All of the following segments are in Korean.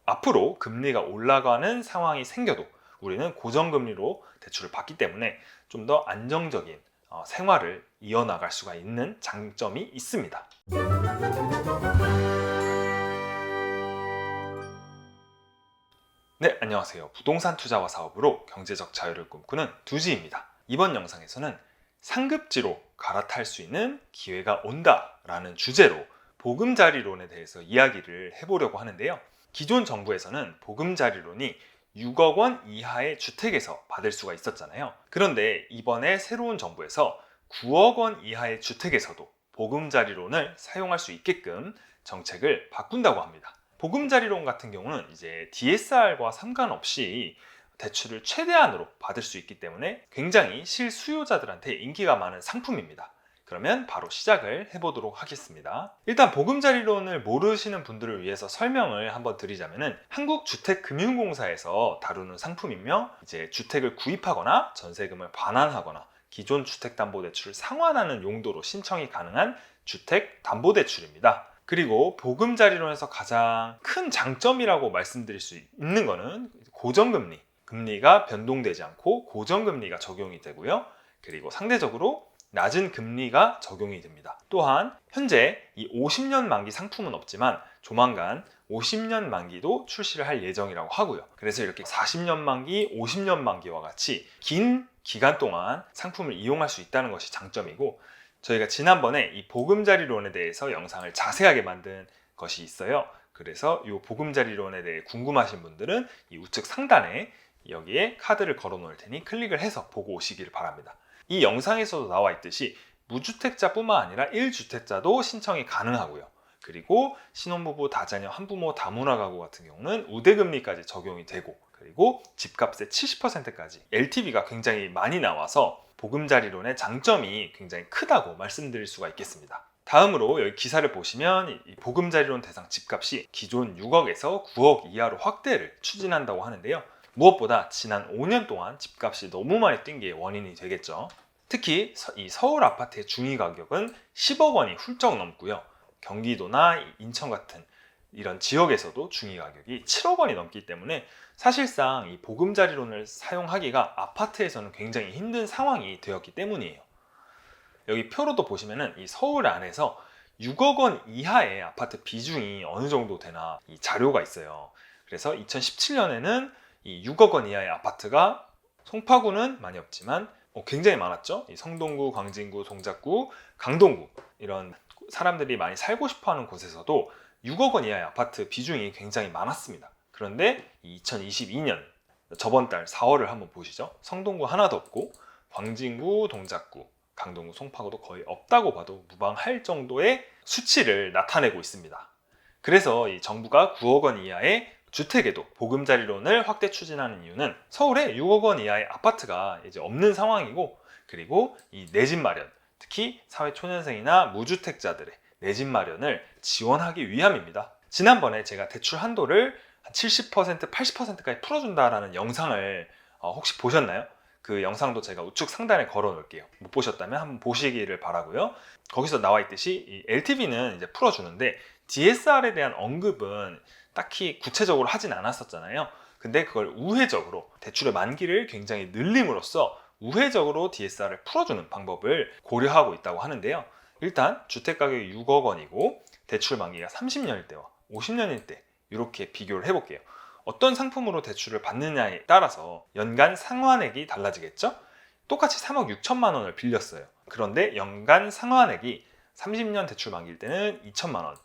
앞으로 금리가 올라가는 상황이 생겨도 우리는 고정금리로 대출을 받기 때문에 좀 더 안정적인 생활을 이어나갈 수가 있는 장점이 있습니다. 네, 안녕하세요. 부동산 투자와 사업으로 경제적 자유를 꿈꾸는 두지입니다. 이번 영상에서는 상급지로 갈아탈 수 있는 기회가 온다 라는 주제로 보금자리론에 대해서 이야기를 해보려고 하는데요. 기존 정부에서는 보금자리론이 6억 원 이하의 주택에서 받을 수가 있었잖아요. 그런데 이번에 새로운 정부에서 9억 원 이하의 주택에서도 보금자리론을 사용할 수 있게끔 정책을 바꾼다고 합니다. 보금자리론 같은 경우는 이제 DSR과 상관없이 대출을 최대한으로 받을 수 있기 때문에 굉장히 실수요자들한테 인기가 많은 상품입니다. 그러면 바로 시작을 해보도록 하겠습니다. 일단 보금자리론을 모르시는 분들을 위해서 설명을 한번 드리자면은 한국주택금융공사에서 다루는 상품이며 이제 주택을 구입하거나 전세금을 반환하거나 기존 주택담보대출을 상환하는 용도로 신청이 가능한 주택담보대출입니다. 그리고 보금자리론에서 가장 큰 장점이라고 말씀드릴 수 있는 거는 고정금리, 금리가 변동되지 않고 고정금리가 적용이 되고요. 그리고 상대적으로 낮은 금리가 적용이 됩니다. 또한 현재 이 50년 만기 상품은 없지만 조만간 50년 만기도 출시를 할 예정이라고 하고요. 그래서 이렇게 40년 만기, 50년 만기와 같이 긴 기간 동안 상품을 이용할 수 있다는 것이 장점이고, 저희가 지난번에 이 보금자리론에 대해서 영상을 자세하게 만든 것이 있어요. 그래서 이 보금자리론에 대해 궁금하신 분들은 이 우측 상단에 여기에 카드를 걸어 놓을 테니 클릭을 해서 보고 오시기를 바랍니다. 이 영상에서도 나와 있듯이 무주택자뿐만 아니라 1주택자도 신청이 가능하고요. 그리고 신혼부부, 다자녀, 한부모, 다문화 가구 같은 경우는 우대금리까지 적용이 되고, 그리고 집값의 70%까지 LTV가 굉장히 많이 나와서 보금자리론의 장점이 굉장히 크다고 말씀드릴 수가 있겠습니다. 다음으로 여기 기사를 보시면 이 보금자리론 대상 집값이 기존 6억에서 9억 이하로 확대를 추진한다고 하는데요. 무엇보다 지난 5년 동안 집값이 너무 많이 뛴 게 원인이 되겠죠. 특히 이 서울 아파트의 중위 가격은 10억 원이 훌쩍 넘고요. 경기도나 인천 같은 이런 지역에서도 중위 가격이 7억 원이 넘기 때문에 사실상 이 보금자리론을 사용하기가 아파트에서는 굉장히 힘든 상황이 되었기 때문이에요. 여기 표로도 보시면은 이 서울 안에서 6억 원 이하의 아파트 비중이 어느 정도 되나 이 자료가 있어요. 그래서 2017년에는 이 6억 원 이하의 아파트가 송파구는 많이 없지만 굉장히 많았죠. 이 성동구, 광진구, 동작구, 강동구 이런 사람들이 많이 살고 싶어하는 곳에서도 6억 원 이하의 아파트 비중이 굉장히 많았습니다. 그런데 2022년 저번 달 4월을 한번 보시죠. 성동구 하나도 없고 광진구, 동작구, 강동구, 송파구도 거의 없다고 봐도 무방할 정도의 수치를 나타내고 있습니다. 그래서 이 정부가 9억 원 이하의 주택에도 보금자리론을 확대 추진하는 이유는 서울에 6억 원 이하의 아파트가 이제 없는 상황이고, 그리고 이 내 집 마련, 특히 사회초년생이나 무주택자들의 내 집 마련을 지원하기 위함입니다. 지난번에 제가 대출 한도를 한 70%, 80%까지 풀어준다라는 영상을 혹시 보셨나요? 그 영상도 제가 우측 상단에 걸어 놓을게요. 못 보셨다면 한번 보시기를 바라고요. 거기서 나와 있듯이 이 LTV는 이제 풀어주는데 DSR에 대한 언급은 딱히 구체적으로 하진 않았었잖아요. 근데 그걸 우회적으로 대출의 만기를 굉장히 늘림으로써 우회적으로 DSR을 풀어주는 방법을 고려하고 있다고 하는데요. 일단 주택가격이 6억 원이고 대출 만기가 30년일 때와 50년일 때 이렇게 비교를 해볼게요. 어떤 상품으로 대출을 받느냐에 따라서 연간 상환액이 달라지겠죠? 똑같이 3억 6천만 원을 빌렸어요. 그런데 연간 상환액이 30년 대출 만기일 때는 2천만 원,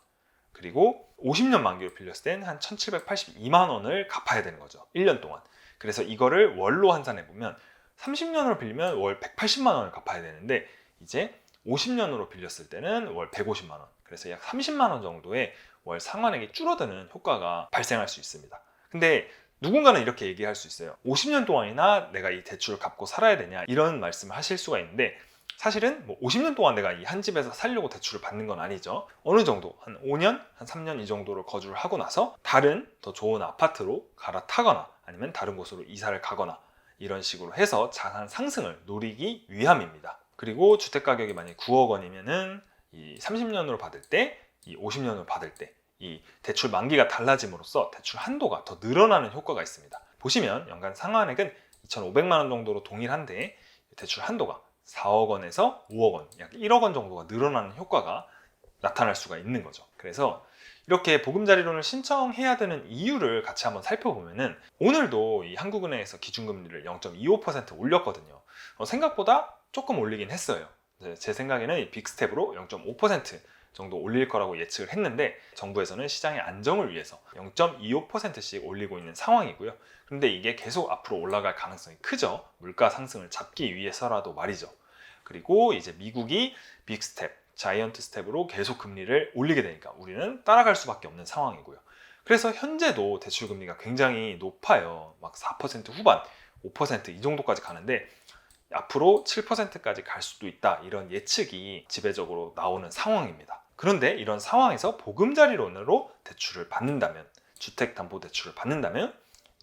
그리고 50년 만기로 빌렸을 때는 한 1782만 원을 갚아야 되는 거죠. 1년 동안. 그래서 이거를 월로 환산해 보면 30년으로 빌리면 월 180만 원을 갚아야 되는데 이제 50년으로 빌렸을 때는 월 150만 원. 그래서 약 30만 원 정도의 월 상환액이 줄어드는 효과가 발생할 수 있습니다. 근데 누군가는 이렇게 얘기할 수 있어요. 50년 동안이나 내가 이 대출을 갚고 살아야 되냐, 이런 말씀을 하실 수가 있는데, 사실은 뭐 50년 동안 내가 이 한 집에서 살려고 대출을 받는 건 아니죠. 어느 정도 한 5년, 한 3년 이 정도를 거주를 하고 나서 다른 더 좋은 아파트로 갈아타거나 아니면 다른 곳으로 이사를 가거나 이런 식으로 해서 자산 상승을 노리기 위함입니다. 그리고 주택 가격이 만약 9억 원이면은 이 30년으로 받을 때, 이 50년으로 받을 때 이 대출 만기가 달라짐으로써 대출 한도가 더 늘어나는 효과가 있습니다. 보시면 연간 상환액은 2,500만 원 정도로 동일한데 대출 한도가 4억 원에서 5억 원, 약 1억 원 정도가 늘어나는 효과가 나타날 수가 있는 거죠. 그래서 이렇게 보금자리론을 신청해야 되는 이유를 같이 한번 살펴보면은 오늘도 이 한국은행에서 기준금리를 0.25% 올렸거든요. 생각보다 조금 올리긴 했어요. 제 생각에는 이 빅스텝으로 0.5% 정도 올릴 거라고 예측을 했는데 정부에서는 시장의 안정을 위해서 0.25%씩 올리고 있는 상황이고요. 그런데 이게 계속 앞으로 올라갈 가능성이 크죠. 물가 상승을 잡기 위해서라도 말이죠. 그리고 이제 미국이 빅스텝, 자이언트 스텝으로 계속 금리를 올리게 되니까 우리는 따라갈 수밖에 없는 상황이고요. 그래서 현재도 대출 금리가 굉장히 높아요. 막 4% 후반, 5%이 정도까지 가는데 앞으로 7%까지 갈 수도 있다, 이런 예측이 지배적으로 나오는 상황입니다. 그런데 이런 상황에서 보금자리론으로 대출을 받는다면, 주택담보대출을 받는다면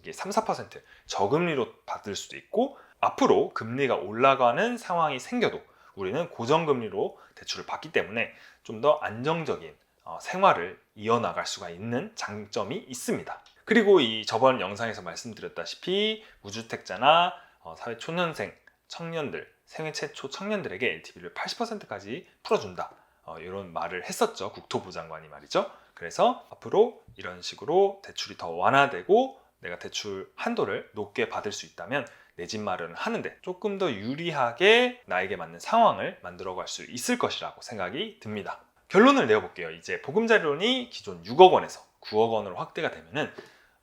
이게 3, 4% 저금리로 받을 수도 있고, 앞으로 금리가 올라가는 상황이 생겨도 우리는 고정금리로 대출을 받기 때문에 좀 더 안정적인 생활을 이어나갈 수가 있는 장점이 있습니다. 그리고 이 저번 영상에서 말씀드렸다시피 무주택자나 사회초년생, 청년들, 생애 최초 청년들에게 LTV를 80%까지 풀어준다, 이런 말을 했었죠. 국토부 장관이 말이죠. 그래서 앞으로 이런 식으로 대출이 더 완화되고 내가 대출 한도를 높게 받을 수 있다면 내 집 마련을 하는데 조금 더 유리하게 나에게 맞는 상황을 만들어갈 수 있을 것이라고 생각이 듭니다. 결론을 내어볼게요. 이제 보금자리론이 기존 6억 원에서 9억 원으로 확대가 되면은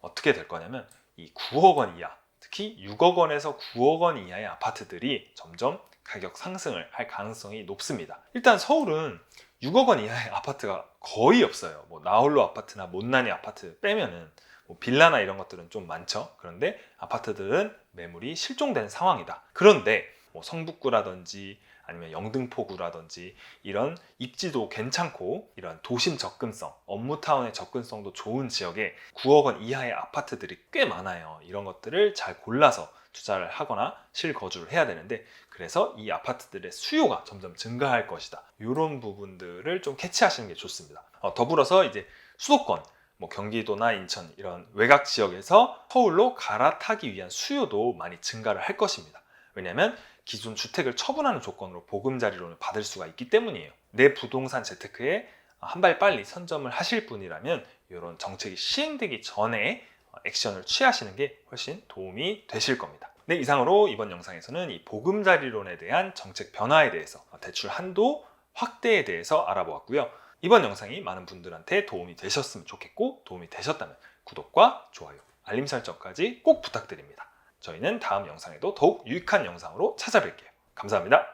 어떻게 될 거냐면 이 9억 원 이하, 특히 6억 원에서 9억 원 이하의 아파트들이 점점 가격 상승을 할 가능성이 높습니다. 일단 서울은 6억 원 이하의 아파트가 거의 없어요. 뭐 나홀로 아파트나 못난이 아파트 빼면은 뭐 빌라나 이런 것들은 좀 많죠. 그런데 아파트들은 매물이 실종된 상황이다. 그런데 뭐 성북구라든지 아니면 영등포구라든지 이런 입지도 괜찮고 이런 도심 접근성, 업무타운의 접근성도 좋은 지역에 9억 원 이하의 아파트들이 꽤 많아요. 이런 것들을 잘 골라서 투자를 하거나 실거주를 해야 되는데, 그래서 이 아파트들의 수요가 점점 증가할 것이다. 이런 부분들을 좀 캐치하시는 게 좋습니다. 더불어서 이제 수도권, 뭐 경기도나 인천 이런 외곽 지역에서 서울로 갈아타기 위한 수요도 많이 증가를 할 것입니다. 왜냐하면 기존 주택을 처분하는 조건으로 보금자리론을 받을 수가 있기 때문이에요. 내 부동산 재테크에 한 발 빨리 선점을 하실 분이라면 이런 정책이 시행되기 전에 액션을 취하시는 게 훨씬 도움이 되실 겁니다. 네, 이상으로 이번 영상에서는 이 보금자리론에 대한 정책 변화에 대해서, 대출 한도 확대에 대해서 알아보았고요. 이번 영상이 많은 분들한테 도움이 되셨으면 좋겠고, 도움이 되셨다면 구독과 좋아요, 알림 설정까지 꼭 부탁드립니다. 저희는 다음 영상에도 더욱 유익한 영상으로 찾아뵐게요. 감사합니다.